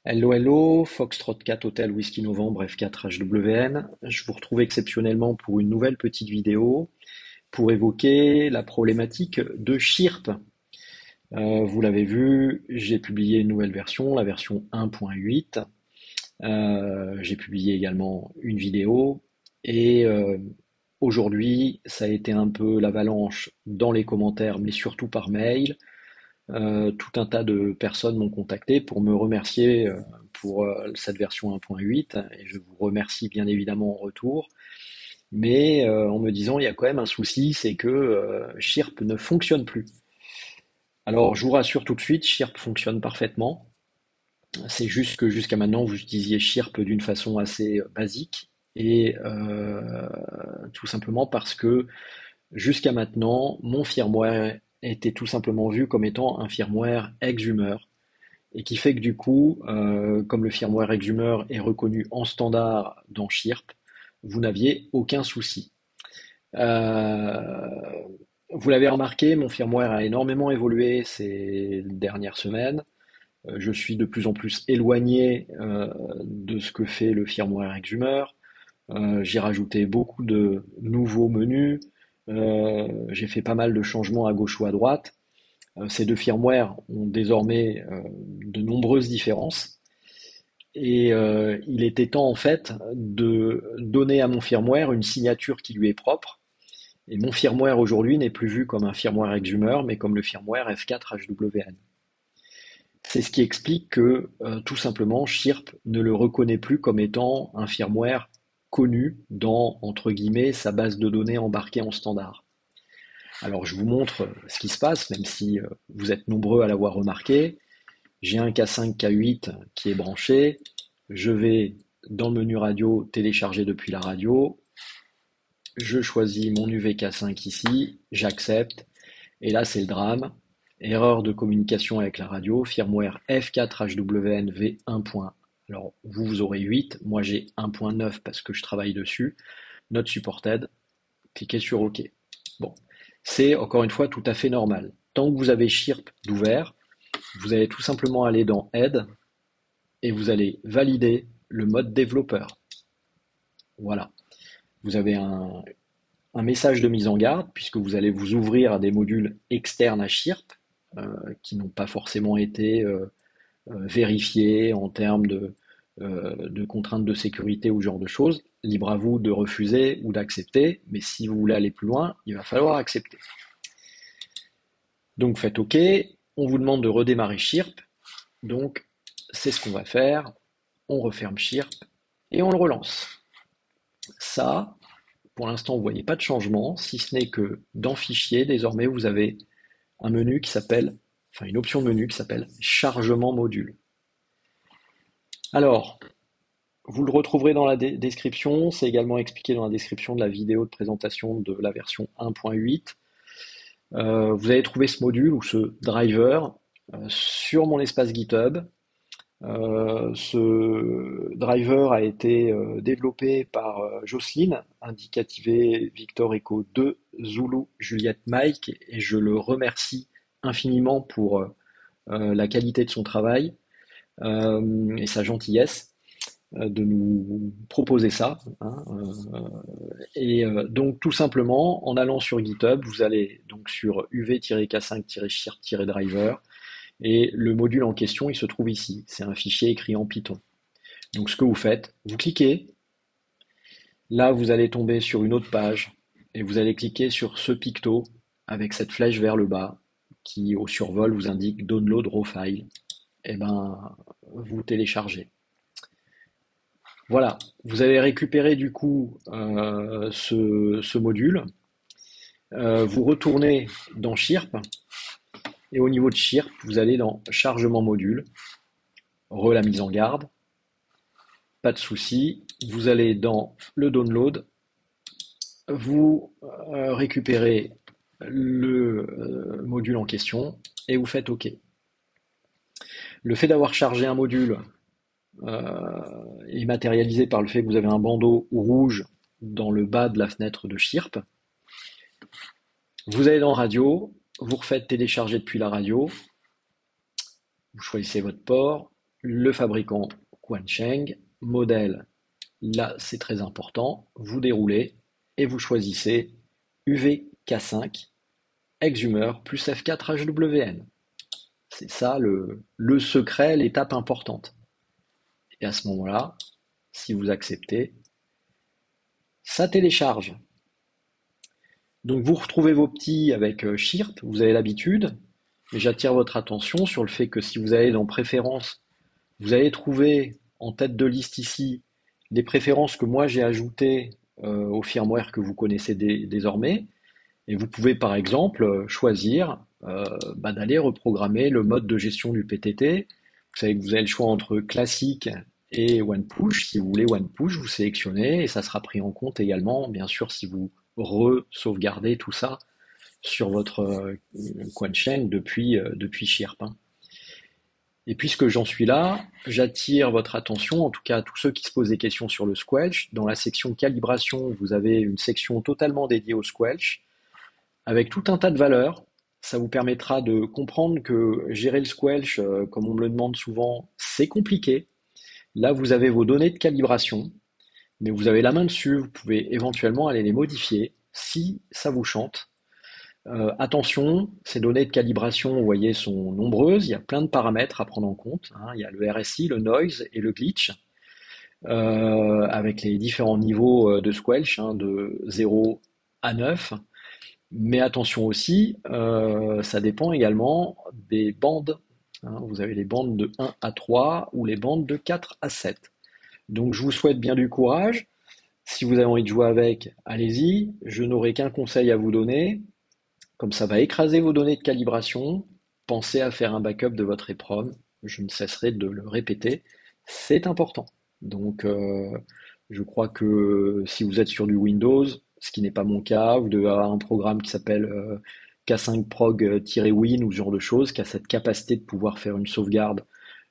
Hello, hello, Foxtrot 4 Hotel Whisky Novembre F4 HWN. Je vous retrouve exceptionnellement pour une nouvelle petite vidéo pour évoquer la problématique de Chirp. Vous l'avez vu, j'ai publié une nouvelle version, la version 1.8. J'ai publié également une vidéo et aujourd'hui, ça a été un peu l'avalanche dans les commentaires, mais surtout par mail. Tout un tas de personnes m'ont contacté pour me remercier pour cette version 1.8 et je vous remercie bien évidemment en retour. Mais en me disant il y a quand même un souci, c'est que Chirp ne fonctionne plus. Alors je vous rassure tout de suite, Chirp fonctionne parfaitement. C'est juste que jusqu'à maintenant vous utilisiez Chirp d'une façon assez basique et tout simplement parce que jusqu'à maintenant mon firmware était tout simplement vu comme étant un firmware Exhumer et qui fait que du coup, comme le firmware Exhumer est reconnu en standard dans Chirp, vous n'aviez aucun souci. Euh, Vous l'avez remarqué, mon firmware a énormément évolué ces dernières semaines. Je suis de plus en plus éloigné de ce que fait le firmware Exhumer. J'ai rajouté beaucoup de nouveaux menus. J'ai fait pas mal de changements à gauche ou à droite. Ces deux firmwares ont désormais de nombreuses différences. Et il était temps en fait de donner à mon firmware une signature qui lui est propre. Et mon firmware aujourd'hui n'est plus vu comme un firmware Exhumer, mais comme le firmware F4 HWN. C'est ce qui explique que tout simplement Chirp ne le reconnaît plus comme étant un firmware connu dans, entre guillemets, sa base de données embarquée en standard. Alors je vous montre ce qui se passe, même si vous êtes nombreux à l'avoir remarqué. J'ai un K5, K8 qui est branché. Je vais dans le menu radio télécharger depuis la radio. Je choisis mon UVK5 ici. J'accepte. Et là, c'est le drame. Erreur de communication avec la radio. Firmware F4HWN V1. Alors, vous aurez 8. Moi, j'ai 1.9 parce que je travaille dessus. Not supported. Cliquez sur OK. Bon. C'est encore une fois tout à fait normal. Tant que vous avez Chirp d'ouvert, vous allez tout simplement aller dans Aide et vous allez valider le mode développeur. Voilà. Vous avez un message de mise en garde puisque vous allez vous ouvrir à des modules externes à Chirp qui n'ont pas forcément été vérifiés en termes de contraintes de sécurité ou ce genre de choses. Libre à vous de refuser ou d'accepter, mais si vous voulez aller plus loin, il va falloir accepter. Donc faites OK, on vous demande de redémarrer Chirp, donc c'est ce qu'on va faire, on referme Chirp et on le relance. Ça, pour l'instant, vous ne voyez pas de changement, si ce n'est que dans Fichier, désormais, vous avez un menu qui s'appelle, enfin une option de menu qui s'appelle Chargement module. Alors, vous le retrouverez dans la description, c'est également expliqué dans la description de la vidéo de présentation de la version 1.8. Vous allez trouver ce module ou ce driver sur mon espace GitHub. Ce driver a été développé par Jocelyne, indicative Victor Echo 2 Zulu Juliette Mike, et je le remercie infiniment pour la qualité de son travail et sa gentillesse de nous proposer ça, hein, et donc tout simplement, en allant sur GitHub, vous allez donc sur uv-k5-chirp-driver et le module en question, il se trouve ici. C'est un fichier écrit en Python. Donc ce que vous faites, vous cliquez, là vous allez tomber sur une autre page et vous allez cliquer sur ce picto avec cette flèche vers le bas qui au survol vous indique Download Raw File. Et ben vous téléchargez. Voilà, vous avez récupéré du coup ce module. Vous retournez dans Chirp et au niveau de Chirp, vous allez dans Chargement module, la mise en garde, pas de souci. Vous allez dans le download, vous récupérez le module en question et vous faites OK. Le fait d'avoir chargé un module est matérialisé par le fait que vous avez un bandeau rouge dans le bas de la fenêtre de Chirp. Vous allez dans Radio, vous refaites télécharger depuis la radio, vous choisissez votre port, le fabricant Quansheng, modèle, là c'est très important, vous déroulez et vous choisissez UVK5 Exhumer plus F4 HWN. C'est ça le secret, l'étape importante. Et à ce moment-là, si vous acceptez, ça télécharge. Donc vous retrouvez vos petits avec Chirp, vous avez l'habitude, mais j'attire votre attention sur le fait que si vous allez dans Préférences, vous allez trouver en tête de liste ici des préférences que moi j'ai ajoutées au firmware que vous connaissez désormais. Et vous pouvez par exemple choisir d'aller reprogrammer le mode de gestion du PTT. Vous savez que vous avez le choix entre classique et One Push. Si vous voulez One Push, vous sélectionnez et ça sera pris en compte également, bien sûr, si vous re-sauvegardez tout ça sur votre Quansheng depuis Chirp, hein. Et puisque j'en suis là, j'attire votre attention, en tout cas à tous ceux qui se posent des questions sur le squelch. Dans la section calibration, vous avez une section totalement dédiée au squelch, avec tout un tas de valeurs. Ça vous permettra de comprendre que gérer le squelch, comme on me le demande souvent, c'est compliqué. Là, vous avez vos données de calibration, mais vous avez la main dessus, vous pouvez éventuellement aller les modifier si ça vous chante. Attention, ces données de calibration, vous voyez, sont nombreuses. Il y a plein de paramètres à prendre en compte, hein. Il y a le RSI, le noise et le glitch, avec les différents niveaux de squelch, hein, de 0 à 9. Mais attention aussi, ça dépend également des bandes, hein. Vous avez les bandes de 1 à 3 ou les bandes de 4 à 7. Donc je vous souhaite bien du courage. Si vous avez envie de jouer avec, allez-y. Je n'aurai qu'un conseil à vous donner. Comme ça va écraser vos données de calibration, pensez à faire un backup de votre EEPROM. Je ne cesserai de le répéter. C'est important. Donc, je crois que si vous êtes sur du Windows, ce qui n'est pas mon cas, vous devez avoir un programme qui s'appelle K5prog-win ou ce genre de choses, qui a cette capacité de pouvoir faire une sauvegarde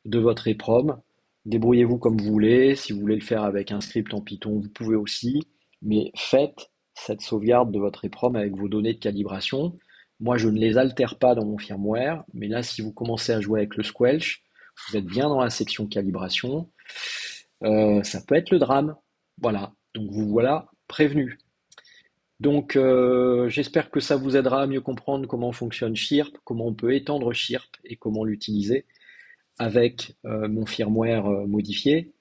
de votre EEPROM. Débrouillez-vous comme vous voulez. Si vous voulez le faire avec un script en Python, vous pouvez aussi. Mais faites cette sauvegarde de votre EEPROM avec vos données de calibration. Moi, je ne les altère pas dans mon firmware, mais là, si vous commencez à jouer avec le squelch, vous êtes bien dans la section calibration, ça peut être le drame. Voilà, donc vous voilà prévenu. Donc, j'espère que ça vous aidera à mieux comprendre comment fonctionne Chirp, comment on peut étendre Chirp et comment l'utiliser avec mon firmware modifié.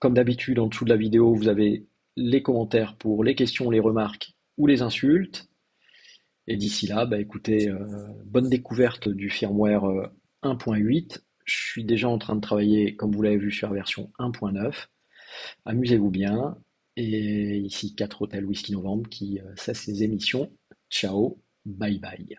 Comme d'habitude, en dessous de la vidéo, vous avez les commentaires pour les questions, les remarques ou les insultes. Et d'ici là, écoutez, bonne découverte du firmware 1.8. Je suis déjà en train de travailler, comme vous l'avez vu, sur la version 1.9. Amusez-vous bien. Et ici 4 Hôtel Whisky Novembre qui cesse ses émissions. Ciao, bye bye.